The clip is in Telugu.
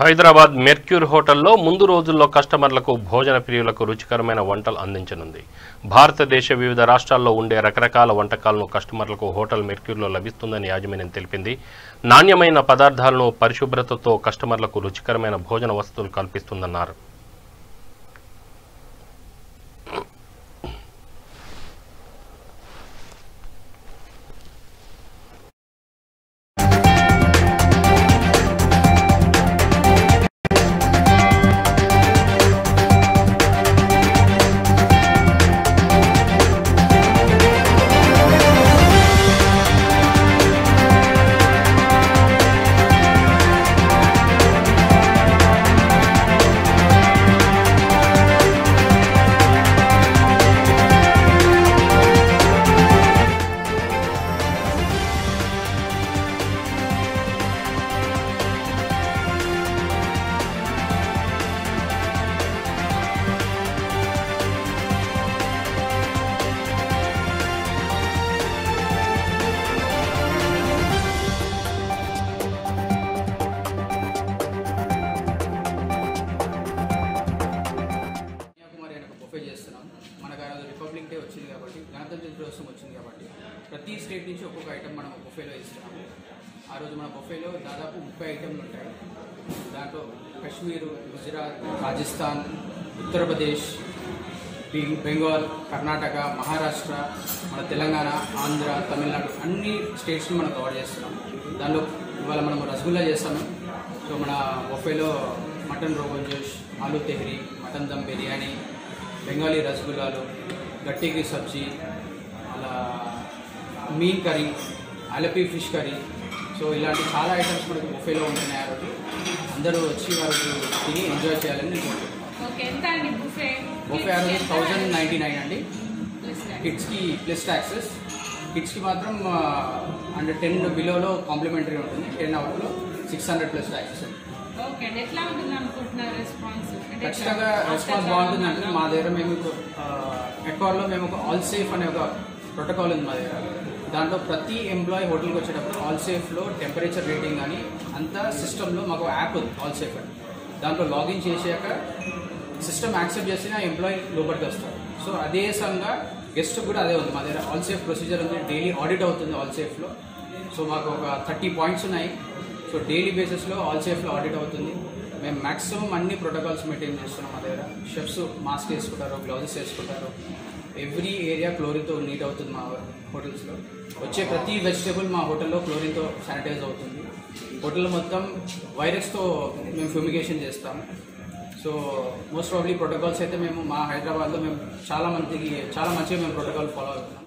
హైదరాబాద్ మెర్క్యూర్ హోటల్లో ముందు రోజుల్లో కస్టమర్లకు భోజన ప్రియులకు రుచికరమైన వంటలు అందించనుంది. భారతదేశ వివిధ రాష్ట్రాల్లో ఉండే రకరకాల వంటకాలను కస్టమర్లకు హోటల్ మెర్క్యూర్లో లభిస్తుందని యాజమాన్యం తెలిపింది. నాణ్యమైన పదార్థాలను పరిశుభ్రతతో కస్టమర్లకు రుచికరమైన భోజన వసతులు కల్పిస్తుందన్నారు. మనకు రిపబ్లిక్ డే వచ్చింది కాబట్టి, గణతంత్ర దినోత్సవం వచ్చింది కాబట్టి ప్రతి స్టేట్ నుంచి ఒక్కొక్క ఐటమ్ మనం బొఫేలో ఇస్తున్నాము. ఆ రోజు మన బొఫేలో దాదాపు 30 ఐటెంలు ఉంటాయి. దాంట్లో కశ్మీరు, గుజరాత్, రాజస్థాన్, ఉత్తరప్రదేశ్, బెంగాల్, కర్ణాటక, మహారాష్ట్ర, మన తెలంగాణ, ఆంధ్ర, తమిళనాడు అన్ని స్టేట్స్ని మనం కవర్ చేస్తున్నాం. దానిలో ఇవాళ మనం రసగుల్లా చేస్తాము. సో మన బొఫేలో మటన్ రోగన్ జోష్, ఆలూ తెహ్రీ, మటన్ దమ్ బిర్యానీ, బెంగాలీ రసగుల్లాలు, గట్టికి సబ్జీ, అలా mean curry, Alleppey fish curry. So ఇలాంటి చాలా ఐటమ్స్ మనకు బుఫేలో ఉంటున్నాయి. ఆ రోజు అందరూ వచ్చి వాళ్ళు తిని ఎంజాయ్ చేయాలని నేను కోరుకుంటున్నాను. బుఫే ఆ రోజు 1099 అండి. కిడ్స్కి ప్లస్ ట్యాక్సెస్. కిడ్స్కి మాత్రం అంటే 10 బిలోలో కాంప్లిమెంటరీ ఉంటుంది. 10 అవర్లో 600 ప్లస్ ట్యాక్సెస్. ఖచ్చితంగా రెస్పాన్స్ బాగుంటుంది. అంటే మా దగ్గర మేము ఎక్వార్లో మేము ఒక ఆల్ సేఫ్ అనే ఒక ప్రోటోకాల్ ఉంది మా దగ్గర. దాంట్లో ప్రతి ఎంప్లాయీ హోటల్కి వచ్చేటప్పుడు ఆల్ సేఫ్లో టెంపరేచర్ రేటింగ్ కానీ అంతా సిస్టంలో మాకు యాప్ ఉంది ఆల్ సేఫ్ అని. దాంట్లో లాగిన్ చేసాక సిస్టమ్ యాక్సెప్ట్ చేసిన ఎంప్లాయీ లోపలికి వస్తారు. సో అదే సంగా గెస్ట్ కూడా అదే ఉంది. మా దగ్గర ఆల్ సేఫ్ ప్రొసీజర్ ఉంది. డైలీ ఆడిట్ అవుతుంది ఆల్ సేఫ్లో. సో మాకు ఒక 30 పాయింట్స్ ఉన్నాయి. సో డైలీ బేసిస్లో ఆల్ సేఫ్లో ఆడిట్ అవుతుంది. మేము మ్యాక్సిమం అన్ని ప్రోటోకాల్స్ మెయింటైన్ చేస్తున్నాం. మా దగ్గర షెఫ్స్ మాస్క్ వేసుకుంటారు, గ్లౌజెస్ వేసుకుంటారు. ఎవ్రీ ఏరియా క్లోరిన్తో నీట్ అవుతుంది మా హోటల్స్లో. వచ్చే ప్రతి వెజిటేబుల్ మా హోటల్లో క్లోరిన్తో శానిటైజ్ అవుతుంది. హోటల్లో మొత్తం వైరస్తో మేము ఫ్యూమిగేషన్ చేస్తాము. సో మోస్ట్ ప్రాబ్లీ ప్రోటోకాల్స్ అయితే మేము మా హైదరాబాద్లో మేము చాలా మంచిగా మేము ప్రోటోకాల్ ఫాలో అవుతున్నాం.